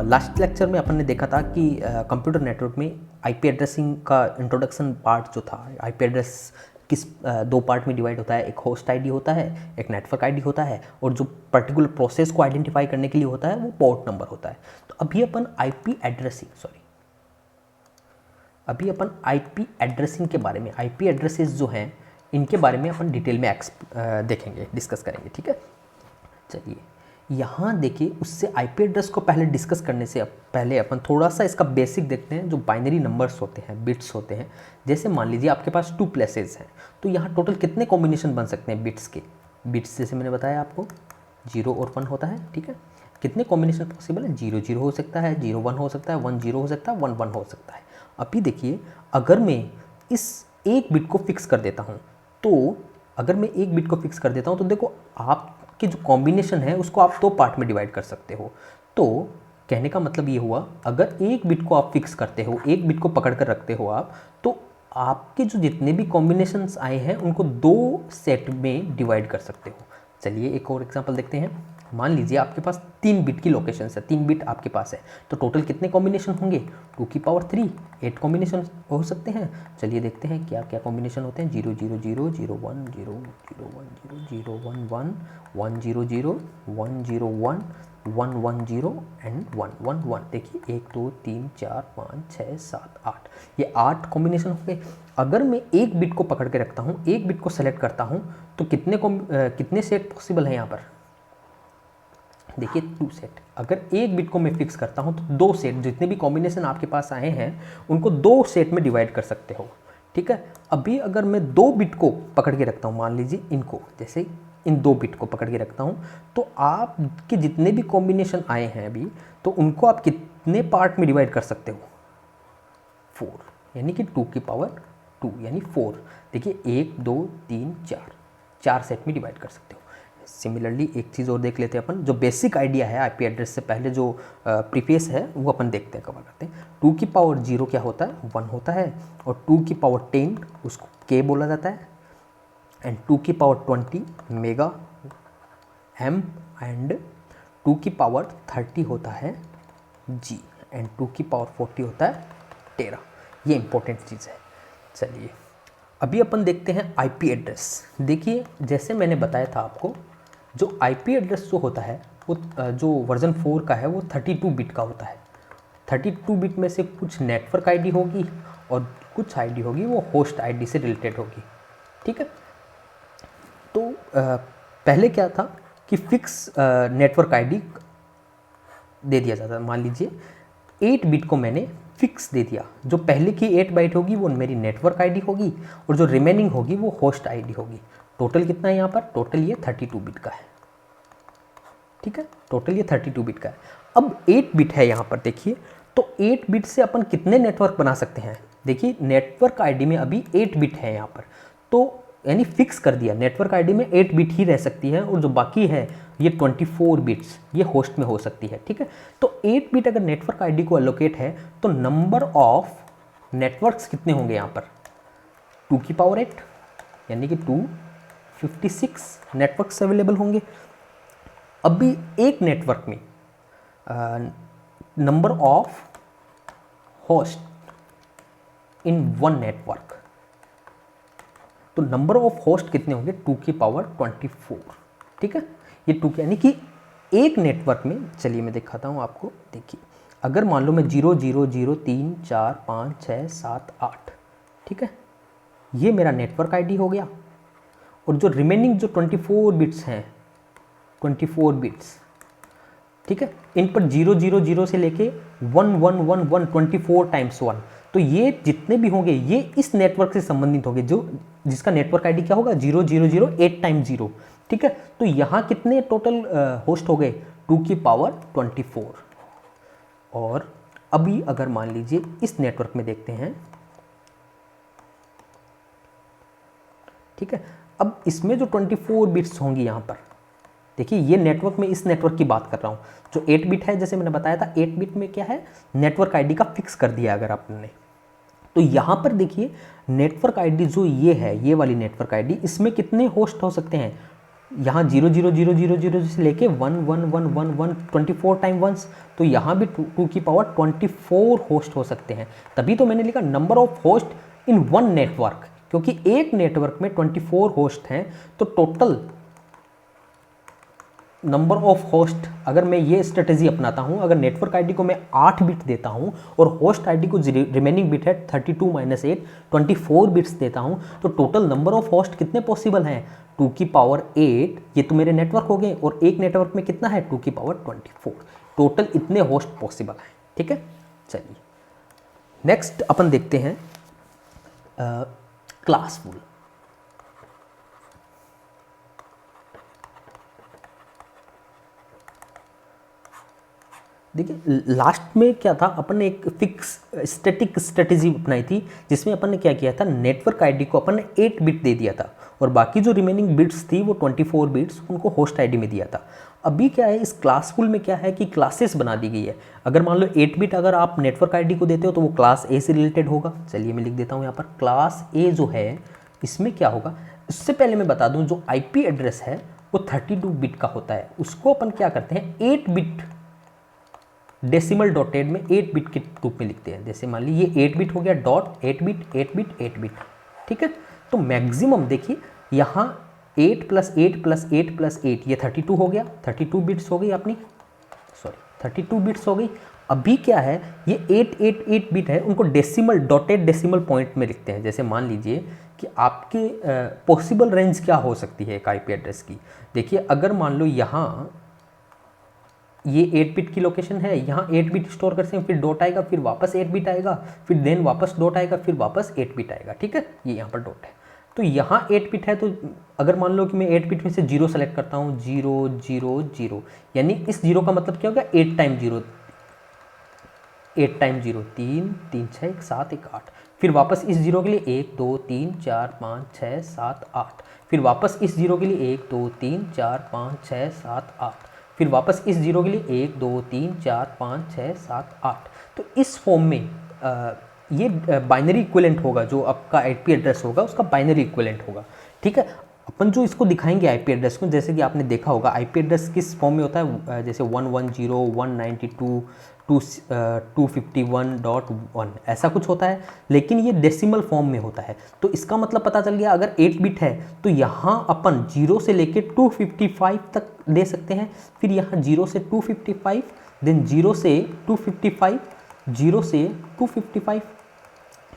Last lecture में अपन ने देखा था कि कंप्यूटर नेटवर्क में आईपी एड्रेसिंग का इंट्रोडक्शन पार्ट जो था, आईपी एड्रेस किस दो पार्ट में डिवाइड होता है, एक होस्ट आईडी होता है, एक नेटवर्क आईडी होता है, और जो पर्टिकुलर प्रोसेस को आइडेंटिफाई करने के लिए होता है वो पोर्ट नंबर होता है। तो अभी अपन आईपी एड्रेसिंग के बारे में, आईपी एड्रेसेस जो हैं इनके बारे में अपन डिटेल में देखेंगे, डिस्कस करेंगे। ठीक है, चलिए यहाँ देखिए, उससे आईपी एड्रेस को पहले डिस्कस करने से पहले अपन थोड़ा सा इसका बेसिक देखते हैं। जो बाइनरी नंबर्स होते हैं, बिट्स होते हैं, जैसे मान लीजिए आपके पास 2 प्लेसेस हैं, तो यहाँ टोटल कितने कॉम्बिनेशन बन सकते हैं बिट्स के? बिट्स जैसे मैंने बताया आपको 0 और 1 होता है। ठीक है, कितने कॉम्बिनेशन पॉसिबल है? 0 0 हो सकता है, 0 1 हो सकता है, 1 0 हो सकता है, 1 1 हो सकता है। अभी देखिए, अगर मैं इस एक बिट को फिक्स कर देता हूँ, तो देखो आपके जो कॉम्बिनेशन है उसको आप 2 पार्ट में डिवाइड कर सकते हो। तो कहने का मतलब ये हुआ, अगर एक बिट को आप फिक्स करते हो, एक बिट को पकड़ कर रखते हो आप, तो आपके जो जितने भी कॉम्बिनेशंस आए हैं उनको 2 सेट में डिवाइड कर सकते हो। चलिए एक और एग्जांपल देखते हैं। मान लीजिए आपके पास 3 बिट की लोकेशन है, 3 बिट आपके पास है, तो टोटल कितने कॉम्बिनेशन होंगे? 2 की पावर 3, 8 कॉम्बिनेशन हो सकते हैं। चलिए देखते हैं क्या क्या कॉम्बिनेशन होते हैं। 0 0 0 0 1 0 0 1 0 0 1 1 1 0 0 1 0 1 1 1 0 एंड 1 1 1। देखिए 1 2 3 4 5 6 7 8, ये 8 कॉम्बिनेशन हो गए। अगर मैं एक बिट को पकड़ के रखता हूँ, एक बिट को सेलेक्ट करता हूँ, तो कितने सेट पॉसिबल है यहाँ पर? देखिए 2 सेट। अगर एक बिट को मैं फिक्स करता हूं तो 2 सेट, जितने भी कॉम्बिनेशन आपके पास आए हैं उनको 2 सेट में डिवाइड कर सकते हो। ठीक है, अभी अगर मैं 2 बिट को पकड़ के रखता हूं, मान लीजिए इनको, जैसे इन 2 बिट को पकड़ के रखता हूं, तो आपके जितने भी कॉम्बिनेशन आए हैं अभी, तो उनको आप कितने पार्ट में डिवाइड कर सकते हो? 4, यानी कि 2 की पावर 2 यानी 4। देखिए 1 2 3 4 सेट में डिवाइड कर सकते हो। सिमिलरली एक चीज़ और देख लेते हैं अपन, जो बेसिक आइडिया है आईपी एड्रेस से पहले जो प्रीफेस है वो अपन देखते हैं, कवर करते हैं। 2 की पावर 0 क्या होता है? 1 होता है, और 2 की पावर 10 उसको के बोला जाता है, एंड 2 की पावर 20 मेगा एम, एंड 2 की पावर 30 होता है जी, एंड 2 की पावर 40 होता है टेरा। ये इंपॉर्टेंट चीज़ है। चलिए अभी अपन देखते हैं आईपी एड्रेस। देखिए जैसे मैंने बताया था आपको, जो आईपी एड्रेस जो होता है वो जो वर्जन 4 का है वो 32 बिट का होता है। 32 बिट में से कुछ नेटवर्क आईडी होगी और कुछ आईडी होगी वो होस्ट आईडी से रिलेटेड होगी। ठीक है, तो पहले क्या था कि फिक्स नेटवर्क आईडी दे दिया जाता है। मान लीजिए 8 बिट को मैंने फिक्स दे दिया, जो पहले की 8 बाइट होगी वो मेरी नेटवर्क आईडी होगी, और जो रिमेनिंग होगी वो होस्ट आईडी होगी। टोटल कितना है यहाँ पर? टोटल ये 32 बिट का है। ठीक है, टोटल ये 32 बिट का है। अब 8 बिट है यहाँ पर, देखिए, तो 8 बिट से अपन कितने नेटवर्क बना सकते हैं? देखिए नेटवर्क आईडी में अभी 8 बिट है यहाँ पर, तो यानी फिक्स कर दिया नेटवर्क आईडी में 8 बिट ही रह सकती है, और जो बाकी है ये 24 बिट्स ये होस्ट में हो सकती है। ठीक है, तो 8 बिट अगर नेटवर्क आईडी को एलोकेट है, तो नंबर ऑफ नेटवर्क्स कितने होंगे यहाँ पर? 2 की पावर 8 यानी कि 256 नेटवर्क्स अवेलेबल होंगे। अभी एक नेटवर्क में number of host in one network, तो नंबर ऑफ होस्ट कितने होंगे? 2 की पावर 24। ठीक है, ये 2 यानी कि एक नेटवर्क में, चलिए मैं दिखाता हूँ आपको। देखिए अगर मान लो मैं 0 0 0 3 4 5 6 7 8, ठीक है, ये मेरा नेटवर्क आईडी हो गया, और जो रिमेनिंग जो 24 बिट्स हैं, 24 बिट्स, ठीक है, इन पर 0 0 0 से लेके 1 1 1 1 24 टाइम्स 1, तो ये जितने भी होंगे ये इस नेटवर्क से संबंधित होंगे, जो जिसका नेटवर्क आईडी क्या होगा? 0 0 0 8 टाइम्स 0। ठीक है, तो यहाँ कितने टोटल होस्ट हो गए? 2 की पावर 24। और अभी अगर मान लीजिए इस नेटवर्क में देखते हैं, ठीक है, अब इसमें जो 24 बिट्स होंगी यहाँ पर, देखिए ये नेटवर्क में, इस नेटवर्क की बात कर रहा हूँ, जो 8 बिट है, जैसे मैंने बताया था 8 बिट में क्या है? नेटवर्क आईडी का फिक्स कर दिया अगर आपने, तो यहाँ पर देखिए नेटवर्क आईडी जो ये है, ये वाली नेटवर्क आईडी, इसमें कितने होस्ट हो सकते हैं? यहाँ 0 से लेके 1 1 1 1 1 24 टाइम वंस, तो यहाँ भी 2 की पावर 24 होस्ट हो सकते हैं। तभी तो मैंने लिखा number of host in one network, क्योंकि एक नेटवर्क में 24 होस्ट हैं, तो टोटल नंबर ऑफ होस्ट, अगर मैं ये स्ट्रेटेजी अपनाता हूँ, अगर नेटवर्क आईडी को मैं 8 बिट देता हूँ और होस्ट आईडी को रिमेनिंग बिट है 32 - 8 24 बिट्स देता हूँ, तो टोटल नंबर ऑफ होस्ट कितने पॉसिबल हैं? 2 की पावर 8, ये तो मेरे नेटवर्क हो गए, और एक नेटवर्क में कितना है? 2 की पावर 24, टोटल इतने होस्ट पॉसिबल हैं। ठीक है, चलिए नेक्स्ट अपन देखते हैं क्लासफुल। देखिए लास्ट में क्या था, अपन ने एक फिक्स स्टैटिक स्ट्रेटेजी अपनाई थी, जिसमें अपन ने क्या किया था, नेटवर्क आईडी को अपन ने 8 बिट दे दिया था और बाकी जो रिमेनिंग बिट्स थी वो 24 बिट्स उनको होस्ट आईडी में दिया था। अभी क्या है, इस क्लासफुल में क्या है कि क्लासेस बना दी गई है। अगर मान लो 8 बिट अगर आप नेटवर्क आईडी को देते हो तो वो क्लास ए से रिलेटेड होगा। चलिए मैं लिख देता हूँ यहाँ पर क्लास ए जो है, इसमें क्या होगा, इससे पहले मैं बता दूँ जो IP एड्रेस है वो 32 बिट का होता है। उसको अपन क्या करते हैं, 8 बिट डेसिमल डॉटेड में 8 बिट के रूप में लिखते हैं। जैसे मान लीजिए ये 8 बिट हो गया, डॉट 8 बिट 8 बिट 8 बिट। ठीक है, तो मैक्सिमम देखिए यहाँ 8 + 8 + 8 + 8 ये 32 हो गया, 32 बिट्स हो गई अपनी, सॉरी 32 बिट्स हो गई। अभी क्या है, ये 888 बिट है, उनको डेसिमल डॉटेड डेसिमल पॉइंट में लिखते हैं। जैसे मान लीजिए कि आपके पॉसिबल रेंज क्या हो सकती है एक IP एड्रेस की। देखिए अगर मान लो यहाँ ये 8 बिट की लोकेशन है, यहाँ 8 बिट स्टोर करते हैं, फिर डॉट आएगा, फिर वापस 8 बिट आएगा, फिर देन वापस डॉट आएगा, फिर वापस 8 बिट आएगा। ठीक है, ये यहाँ पर डॉट है, तो यहाँ 8 बिट है, तो अगर मान लो कि मैं 8 बिट में से 0 सेलेक्ट करता हूँ, 0 0 0, यानी इस 0 का मतलब क्या होगा, 8 टाइम 0, 8 टाइम 0 3 3 6 1 7 1 8, फिर वापस इस 0 के लिए 1 2 3 4 5 6 7 8, फिर वापस इस 0 के लिए 1 2 3 4 5 6 7 8, फिर वापस इस 0 के लिए 1 2 3 4 5 6 7 8। तो इस फॉर्म में ये बाइनरी इक्विवेलेंट होगा, जो आपका IP एड्रेस होगा उसका बाइनरी इक्विवेलेंट होगा। ठीक है, अपन जो इसको दिखाएंगे IP एड्रेस को, जैसे कि आपने देखा होगा IP एड्रेस किस फॉर्म में होता है, जैसे 110 192 251.1 ऐसा कुछ होता है, लेकिन ये डेसिमल फॉर्म में होता है। तो इसका मतलब पता चल गया, अगर 8 बिट है तो यहाँ अपन 0 से लेके 255 तक दे सकते हैं, फिर यहाँ 0 से 255, देन 0 से 255, 0 से 255,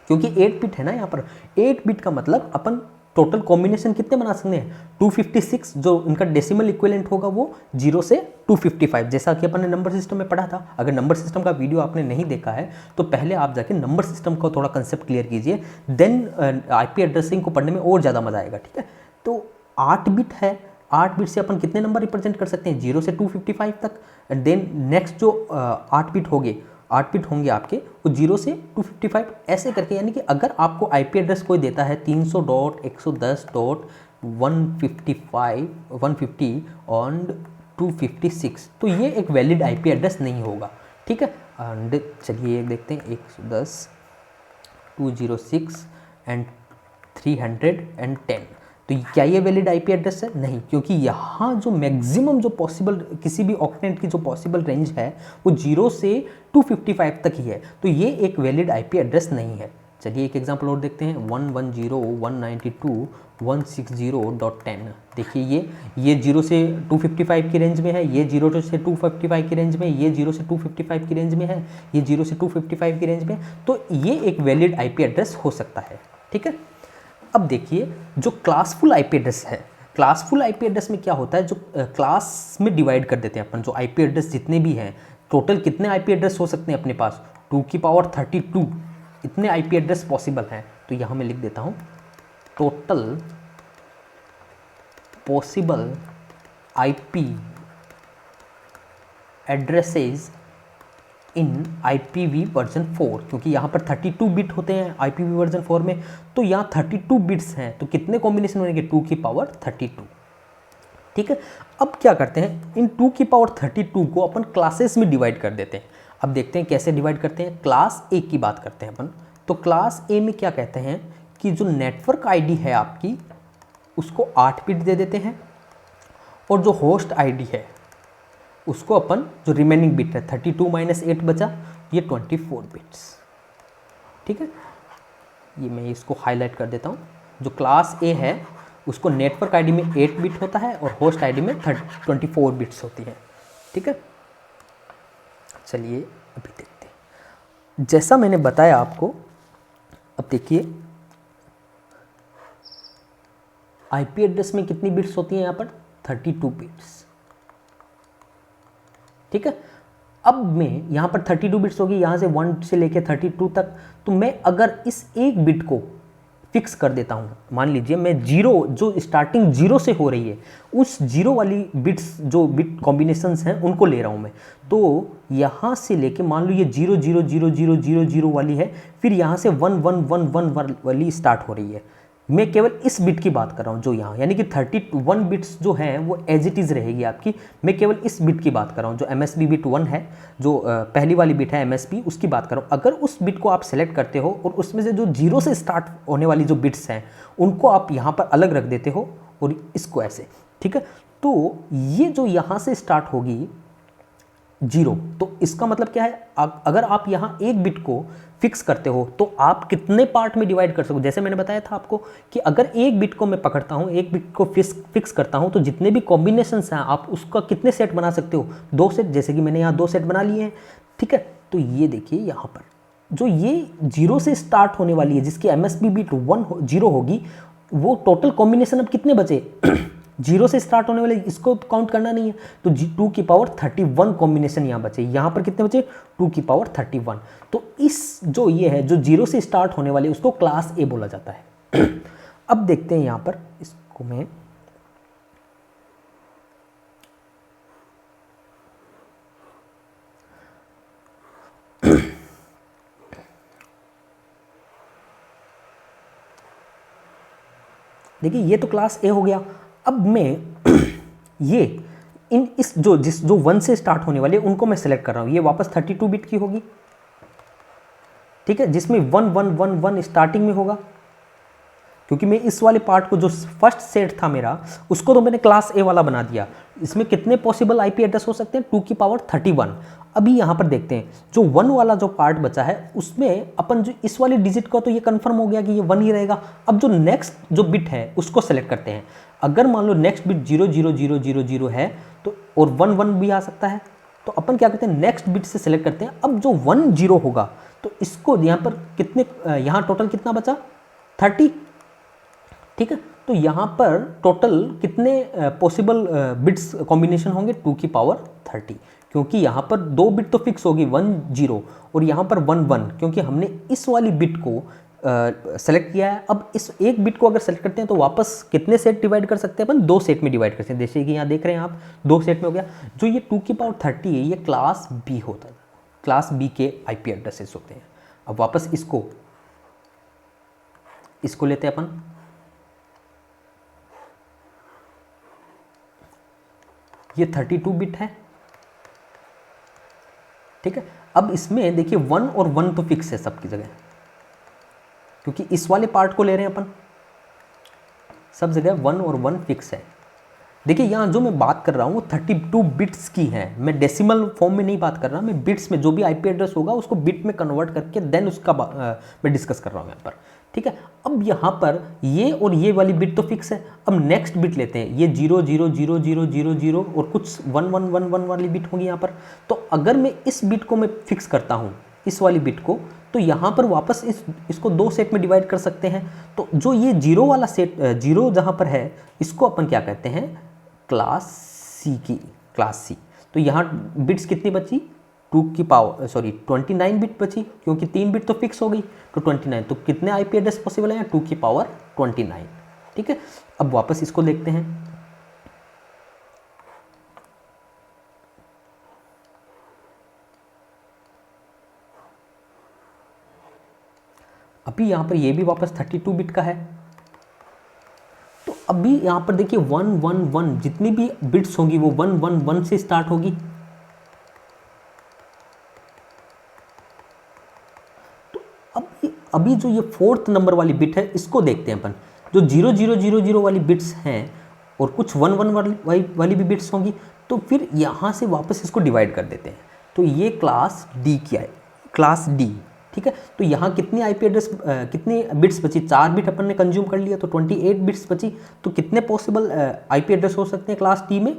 क्योंकि 8 बिट है ना यहाँ पर। 8 बिट का मतलब अपन टोटल कॉम्बिनेशन कितने बना सकते हैं, 256, जो इनका डेसिमल इक्विवेलेंट होगा वो 0 से 255, जैसा कि अपन ने नंबर सिस्टम में पढ़ा था। अगर नंबर सिस्टम का वीडियो आपने नहीं देखा है तो पहले आप जाके नंबर सिस्टम का थोड़ा कंसेप्ट क्लियर कीजिए, देन IP एड्रेसिंग को पढ़ने में और ज़्यादा मजा आएगा। ठीक है, तो 8 बिट है, 8 बिट से अपन कितने नंबर रिप्रेजेंट कर सकते हैं, 0 से 255 तक। देन नेक्स्ट जो 8 बिट हो गए, 8 बिट होंगे आपके, वो 0 से 255 ऐसे करके, यानी कि अगर आपको IP एड्रेस कोई देता है 300.110.150 और 256, तो ये एक वैलिड IP एड्रेस नहीं होगा। ठीक है, एंड चलिए एक देखते हैं, 110 206 एंड 310, तो क्या ये वैलिड IP एड्रेस है? नहीं, क्योंकि यहाँ जो मैक्सिमम जो पॉसिबल किसी भी ऑक्टेंट की जो पॉसिबल रेंज है वो 0 से 255 तक ही है, तो ये एक वैलिड IP एड्रेस नहीं है। चलिए एक एग्जांपल और देखते हैं, 110.192.160.10। देखिए ये 0 से 255 की रेंज में है, ये 0 से 255 की रेंज में, ये 0 से 255 की रेंज में है, ये 0 से 255 की रेंज में, तो ये एक वैलिड IP एड्रेस हो सकता है। ठीक है, अब देखिए जो क्लासफुल IP एड्रेस है, क्लासफुल IP एड्रेस में क्या होता है, जो क्लास में डिवाइड कर देते हैं अपन, जो IP एड्रेस जितने भी हैं, टोटल कितने IP एड्रेस हो सकते हैं अपने पास, 2 की पावर 32 इतने IP एड्रेस पॉसिबल हैं। तो यहाँ मैं लिख देता हूँ, टोटल पॉसिबल IP एड्रेसेस इन IPv वर्जन 4, क्योंकि यहाँ पर 32 बिट होते हैं IPv वर्जन 4 में, तो यहाँ 32 बिट्स हैं, तो कितने कॉम्बिनेशन बनेंगे, 2 की पावर 32। ठीक है, अब क्या करते हैं, इन 2 की पावर 32 को अपन क्लासेस में डिवाइड कर देते हैं। अब देखते हैं कैसे डिवाइड करते हैं। क्लास ए की बात करते हैं अपन, तो क्लास ए में क्या कहते हैं कि जो नेटवर्क ID है आपकी, उसको 8 बिट दे देते हैं, और जो होस्ट आईडी है उसको अपन जो रिमेनिंग बिट है 32 माइनस 8 बचा ये 24 बिट्स। ठीक है, ये मैं इसको हाईलाइट कर देता हूँ। जो क्लास ए है उसको नेटवर्क आईडी में 8 बिट होता है और होस्ट आईडी में 24 बिट्स होती है। ठीक है, चलिए अभी देखते हैं। जैसा मैंने बताया आपको, अब देखिए आईपी एड्रेस में कितनी बिट्स होती हैं यहाँ पर 32 बिट्स। ठीक है, अब मैं यहाँ पर 32 बिट्स होगी, यहाँ से 1 से लेके 32 तक। तो मैं अगर इस एक बिट को फिक्स कर देता हूँ, मान लीजिए मैं जीरो, जो स्टार्टिंग जीरो से हो रही है उस जीरो वाली बिट्स जो बिट कॉम्बिनेशंस हैं उनको ले रहा हूँ मैं। तो यहाँ से लेके मान लो ये 0 0 0 0 0 0 वाली है, फिर यहाँ से 1 1 1 1 वाली स्टार्ट हो रही है। मैं केवल इस बिट की बात कर रहा हूँ जो यहाँ, यानी कि 31 बिट्स जो हैं वो एज इट इज़ रहेगी आपकी। मैं केवल इस बिट की बात कर रहा हूँ जो MSB बिट 1 है, जो पहली वाली बिट है MSB, उसकी बात कर रहा हूँ। अगर उस बिट को आप सेलेक्ट करते हो और उसमें से जो जीरो से स्टार्ट होने वाली जो बिट्स हैं उनको आप यहाँ पर अलग रख देते हो और इसको ऐसे, ठीक है, तो ये जो यहाँ से स्टार्ट होगी जीरो, तो इसका मतलब क्या है, अगर आप यहाँ एक बिट को फिक्स करते हो तो आप कितने पार्ट में डिवाइड कर सको। जैसे मैंने बताया था आपको कि अगर एक बिट को मैं पकड़ता हूँ, एक बिट को फिक्स करता हूँ, तो जितने भी कॉम्बिनेशंस हैं आप उसका कितने सेट बना सकते हो, 2 सेट। जैसे कि मैंने यहाँ 2 सेट बना लिए हैं। ठीक है, तो ये देखिए यहाँ पर जो ये जीरो से स्टार्ट होने वाली है जिसकी MSB बिट 0 होगी, वो टोटल कॉम्बिनेशन अब कितने बचे जीरो से स्टार्ट होने वाले, इसको काउंट करना नहीं है, तो 2 की पावर 31 कॉम्बिनेशन यहाँ बचे। यहाँ पर कितने बचे 2 की पावर 31। तो इस जो ये है जो जीरो से स्टार्ट होने वाले उसको क्लास ए बोला जाता है। अब देखते हैं यहाँ पर, इसको मैं देखिए ये तो क्लास ए हो गया। अब मैं ये जो 1 से स्टार्ट होने वाले उनको मैं सेलेक्ट कर रहा हूँ। ये वापस 32 बिट की होगी, ठीक है, जिसमें 1 1 1 1 स्टार्टिंग में होगा, क्योंकि मैं इस वाले पार्ट को जो फर्स्ट सेट था मेरा उसको तो मैंने क्लास ए वाला बना दिया। इसमें कितने पॉसिबल आईपी एड्रेस हो सकते हैं 2 की पावर 31। अभी यहाँ पर देखते हैं जो 1 वाला जो पार्ट बचा है उसमें अपन जो इस वाली डिजिट का तो ये कंफर्म हो गया कि ये 1 ही रहेगा। अब जो नेक्स्ट जो बिट है उसको सेलेक्ट करते हैं। अगर मान लो नेक्स्ट बिट 0 0 0 0 0 है तो और 1 1 भी आ सकता है, तो अपन क्या करते हैं नेक्स्ट बिट से सेलेक्ट करते हैं। अब जो 1 0 होगा तो इसको यहाँ पर कितने, यहाँ टोटल कितना बचा 30, ठीक है, तो यहाँ पर टोटल कितने पॉसिबल बिट्स कॉम्बिनेशन होंगे 2 की पावर 30, क्योंकि यहाँ पर 2 बिट तो फिक्स होगी 1 0 और यहाँ पर 1 1, क्योंकि हमने इस वाली बिट को सेलेक्ट किया है। अब इस एक बिट को अगर सेलेक्ट करते हैं तो वापस कितने सेट डिवाइड कर सकते हैं अपन 2 सेट में डिवाइड कर सकते हैं। जैसे कि यहाँ देख रहे हैं आप 2 सेट में हो गया। जो ये 2 की पावर 30 है ये क्लास बी होता है, क्लास बी के आईपी एड्रेसेस होते हैं। अब वापस इसको लेते हैं अपन, ये 32 बिट है, ठीक है। अब इसमें देखिए 1 और 1 तो फिक्स है सबकी जगह, क्योंकि इस वाले पार्ट को ले रहे हैं अपन, सब जगह 1 और 1 फिक्स है। देखिए यहाँ जो मैं बात कर रहा हूँ वो 32 बिट्स की है, मैं डेसिमल फॉर्म में नहीं बात कर रहा, मैं बिट्स में जो भी आईपी एड्रेस होगा उसको बिट में कन्वर्ट करके देन उसका मैं डिस्कस कर रहा हूँ यहाँ पर, ठीक है। अब यहाँ पर ये और ये वाली बिट तो फिक्स है। अब नेक्स्ट बिट लेते हैं, ये 0 0 0 0 0 0 और कुछ 1 1 1 1 वाली बिट होगी यहाँ पर। तो अगर मैं इस बिट को मैं फिक्स करता हूँ, इस वाली बिट को, तो यहाँ पर वापस इसको 2 सेट में डिवाइड कर सकते हैं। तो जो ये 0 वाला सेट, 0 जहाँ पर है इसको अपन क्या कहते हैं क्लास सी। तो यहाँ बिट्स कितनी बची 29 बिट बची, क्योंकि 3 बिट तो फिक्स हो गई, तो 29। तो कितने आईपी एड्रेस पॉसिबल है 2 की पावर 29, ठीक है। अब वापस इसको देखते हैं, अभी यहाँ पर ये भी वापस 32 बिट का है। तो अभी यहाँ पर देखिए 1 1 1 जितनी भी बिट्स होंगी वो 1 1 1 से स्टार्ट होगी। अभी जो ये 4th नंबर वाली बिट है इसको देखते हैं अपन, जो 0 0 0 0 वाली बिट्स हैं और कुछ 1 1 वाली भी बिट्स होंगी, तो फिर यहाँ से वापस इसको डिवाइड कर देते हैं। तो ये क्लास डी की है, क्लास डी, ठीक है। तो यहाँ कितनी आईपी एड्रेस कितनी बिट्स बची, 4 बिट अपन ने कंज्यूम कर लिया, तो 28 बिट्स बची। तो कितने पॉसिबल आईपी एड्रेस हो सकते हैं क्लास डी में,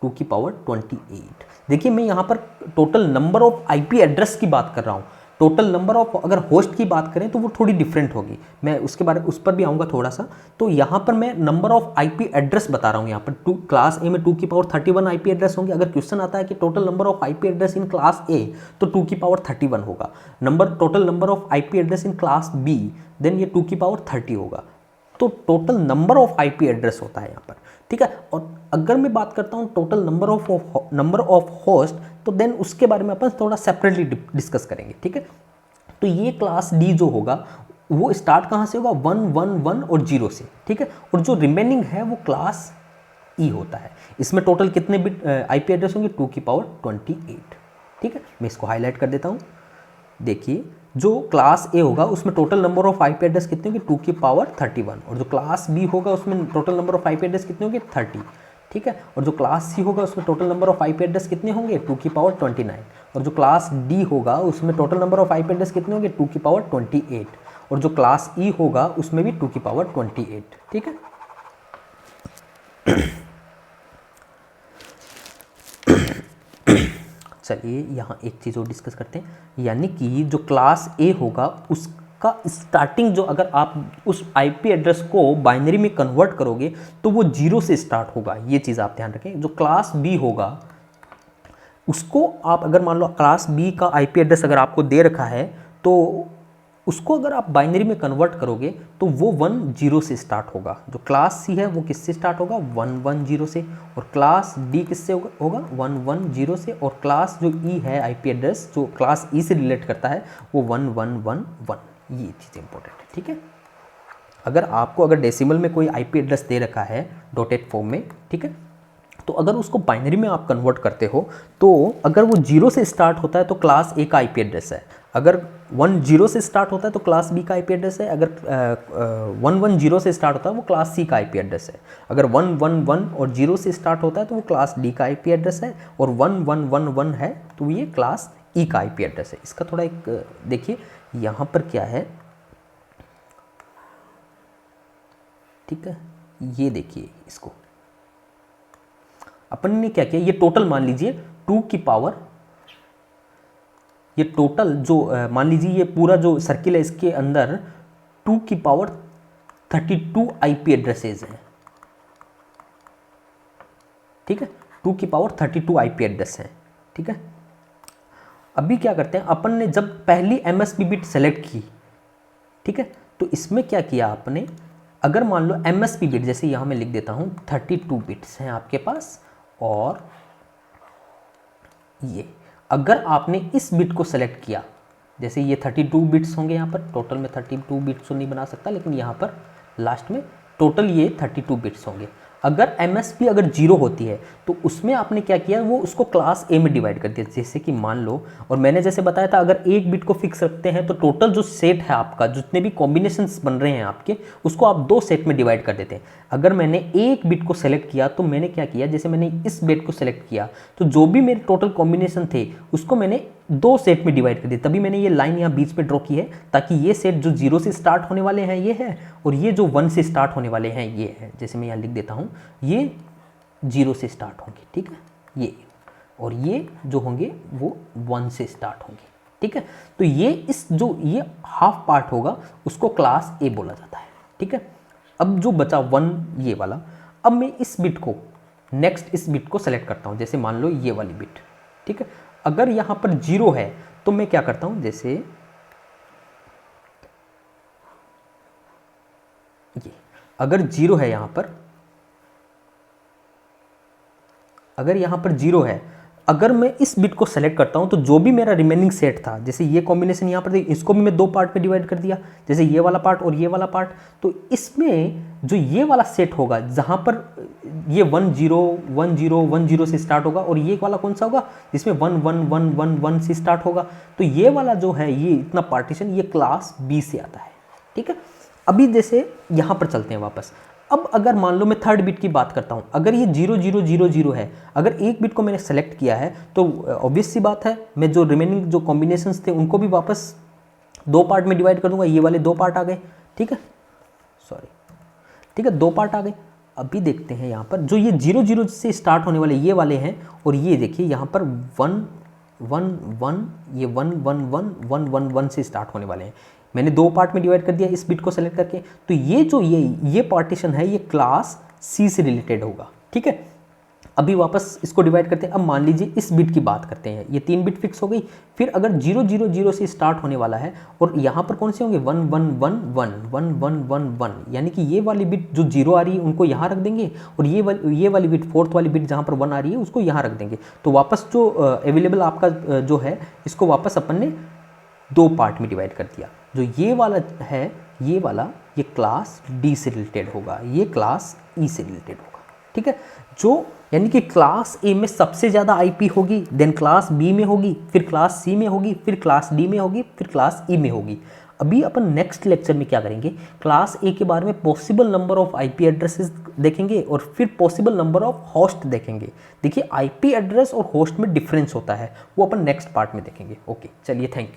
2 की पावर 28। देखिए मैं यहाँ पर total number of IP address की बात कर रहा हूँ, टोटल नंबर ऑफ अगर होस्ट की बात करें तो वो थोड़ी डिफरेंट होगी, मैं उस पर भी आऊँगा थोड़ा सा। तो यहाँ पर मैं नंबर ऑफ आईपी एड्रेस बता रहा हूँ। यहाँ पर क्लास ए में 2 की पावर 31 आईपी एड्रेस होंगे। अगर क्वेश्चन आता है कि total number of IP address in class A, तो 2 की पावर 31 होगा। Total number of IP address in class B, then ये 2 की पावर 30 होगा। तो total number of IP address होता है यहाँ पर, ठीक है। और अगर मैं बात करता हूँ टोटल नंबर ऑफ होस्ट, तो देन उसके बारे में अपन थोड़ा सेपरेटली डिस्कस करेंगे, ठीक है। तो ये क्लास डी जो होगा वो स्टार्ट कहाँ से होगा, 1 1 1 और 0 से, ठीक है। और जो रिमेनिंग है वो क्लास ई होता है। इसमें टोटल कितने बिट आईपी एड्रेस होंगे, 2 की पावर 28, ठीक है। मैं इसको हाईलाइट कर देता हूँ। देखिए जो क्लास ए होगा उसमें total number of IP address कितने होंगे, 2 की पावर 31, और जो क्लास बी होगा उसमें total number of IP address कितने होंगे, 30, ठीक है। और जो क्लास सी होगा उसमें total number of IP address कितने होंगे, 2 की पावर 29, और जो क्लास डी होगा उसमें total number of IP address कितने होंगे, 2 की पावर 28, और जो क्लास ई होगा उसमें भी 2 की पावर 28, ठीक है। चलिए यहाँ एक चीज़ और डिस्कस करते हैं, यानी कि जो क्लास ए होगा उसका स्टार्टिंग जो, अगर आप उस आईपी एड्रेस को बाइनरी में कन्वर्ट करोगे तो वो 0 से स्टार्ट होगा। ये चीज़ आप ध्यान रखें। जो क्लास बी होगा उसको आप अगर मान लो क्लास बी का आईपी एड्रेस अगर आपको दे रखा है, तो उसको अगर आप बाइनरी में कन्वर्ट करोगे तो वो 1 0 से स्टार्ट होगा। जो क्लास सी है वो किससे स्टार्ट होगा, 1 1 0 से, और क्लास डी किससे होगा, 1 1 0 से, और क्लास जो ई है आईपी एड्रेस जो क्लास ई से रिलेट करता है वो 1 1 1 1। ये चीज़ इंपॉर्टेंट है, ठीक है। अगर डेसिमल में कोई आईपी एड्रेस दे रखा है डॉटेड फॉर्म में, ठीक है, तो अगर उसको बाइनरी में आप कन्वर्ट करते हो तो अगर वो 0 से स्टार्ट होता है तो क्लास ए का आईपी एड्रेस है, अगर 1 0 से स्टार्ट होता है तो क्लास बी का आईपी एड्रेस है, अगर 1 1 0 से स्टार्ट होता है वो क्लास सी का आईपी एड्रेस है, अगर 1 1 1 और 0 से स्टार्ट होता है तो वो क्लास डी का आईपी एड्रेस है, और 1 1 1 1 है तो ये क्लास ई का आईपी एड्रेस है। इसका थोड़ा एक देखिए यहाँ पर क्या है, ठीक है। ये देखिए इसको अपन ने क्या किया, ये टोटल मान लीजिए 2 की पावर, ये टोटल जो मान लीजिए ये पूरा जो सर्किल है इसके अंदर 2 की पावर 32 आईपी एड्रेसेस हैं, ठीक है। 2 की पावर 32 आईपी एड्रेस हैं, ठीक है। अभी क्या करते हैं, अपन ने जब पहली एमएसबी बिट सेलेक्ट की, ठीक है, तो इसमें क्या किया आपने, अगर मान लो एमएसबी बिट, जैसे यहाँ मैं लिख देता हूँ 32 बिट्स हैं आपके पास, और ये अगर आपने इस बिट को सेलेक्ट किया, जैसे ये 32 बिट्स होंगे, यहाँ पर टोटल में 32 बिट्स तो नहीं बना सकता, लेकिन यहाँ पर लास्ट में टोटल ये 32 बिट्स होंगे। अगर एमएसपी अगर 0 होती है तो उसमें आपने क्या किया, वो उसको क्लास ए में डिवाइड कर दिया। जैसे कि मान लो, और मैंने जैसे बताया था, अगर एक बिट को फिक्स रखते हैं तो टोटल जो सेट है आपका, जितने भी कॉम्बिनेशंस बन रहे हैं आपके, उसको आप 2 सेट में डिवाइड कर देते हैं। अगर मैंने एक बिट को सेलेक्ट किया तो मैंने क्या किया, जैसे मैंने इस बिट को सेलेक्ट किया तो जो भी मेरे टोटल कॉम्बिनेशन थे उसको मैंने 2 सेट में डिवाइड कर दिया। तभी मैंने ये लाइन यहाँ बीच में ड्रॉ की है, ताकि ये सेट जो 0 से स्टार्ट होने वाले हैं ये है, और ये जो 1 से स्टार्ट होने वाले हैं ये है। जैसे मैं यहाँ लिख देता हूँ, ये 0 से स्टार्ट होंगे, ठीक है, ये, और ये जो होंगे वो 1 से स्टार्ट होंगे, ठीक है। तो ये ये हाफ पार्ट होगा उसको क्लास ए बोला जाता है, ठीक है। अब जो बचा 1 ये वाला, अब मैं इस बिट को नेक्स्ट इस बिट को सेलेक्ट करता हूँ, जैसे मान लो ये वाली बिट, ठीक है। अगर यहाँ पर 0 है तो मैं क्या करता हूँ, जैसे ये अगर 0 है यहाँ पर, अगर यहाँ पर 0 है, अगर मैं इस बिट को सेलेक्ट करता हूँ तो जो भी मेरा रिमेनिंग सेट था, जैसे ये कॉम्बिनेशन यहाँ पर थी, इसको भी मैं 2 पार्ट में डिवाइड कर दिया, जैसे ये वाला पार्ट और ये वाला पार्ट। तो इसमें जो ये वाला सेट होगा जहाँ पर ये 1 0 1 0 1 0 से स्टार्ट होगा, और ये वाला कौन सा होगा जिसमें 1 1 1 1 1 से स्टार्ट होगा, तो ये वाला जो है, ये इतना पार्टीशन, ये क्लास बी से आता है, ठीक है। अभी जैसे यहाँ पर चलते हैं वापस, अब अगर मान लो मैं थर्ड बिट की बात करता हूँ, अगर ये 0000 है, अगर एक बिट को मैंने सेलेक्ट किया है तो ऑब्वियस सी बात है मैं जो रिमेनिंग जो कॉम्बिनेशंस थे उनको भी वापस दो पार्ट में डिवाइड कर दूंगा। ये वाले दो पार्ट आ गए, ठीक है, सॉरी, ठीक है, दो पार्ट आ गए। अभी देखते हैं यहाँ पर जो ये 00 से स्टार्ट होने वाले ये वाले हैं, और ये देखिए यहाँ पर 1 1 1, ये 1 1 1 1 1 1 से स्टार्ट होने वाले हैं। मैंने दो पार्ट में डिवाइड कर दिया इस बिट को सेलेक्ट करके। तो ये जो ये पार्टीशन है ये क्लास सी से रिलेटेड होगा, ठीक है। अभी वापस इसको डिवाइड करते हैं। अब मान लीजिए इस बिट की बात करते हैं, ये 3 बिट फिक्स हो गई। फिर अगर 000 से स्टार्ट होने वाला है और यहाँ पर कौन से होंगे 1 1 1 1 1 1 1 1, यानी कि ये वाली बिट जो 0 आ रही है उनको यहाँ रख देंगे, और ये वाली बिट फोर्थ वाली बिट जहाँ पर 1 आ रही है उसको यहाँ रख देंगे। तो वापस जो अवेलेबल आपका जो है इसको वापस अपन ने दो पार्ट में डिवाइड कर दिया। जो ये वाला है ये वाला ये क्लास डी से रिलेटेड होगा, ये क्लास ई से रिलेटेड होगा, ठीक है। जो यानी कि क्लास ए में सबसे ज़्यादा आईपी होगी, देन क्लास बी में होगी, फिर क्लास सी में होगी, फिर क्लास डी में होगी, फिर क्लास ई में होगी। अभी अपन नेक्स्ट लेक्चर में क्या करेंगे, क्लास ए के बारे में possible number of IP addresses देखेंगे और फिर पॉसिबल नंबर ऑफ होस्ट देखेंगे। देखिए आईपी एड्रेस और होस्ट में डिफरेंस होता है, वो अपन नेक्स्ट पार्ट में देखेंगे। ओके, चलिए, थैंक यू।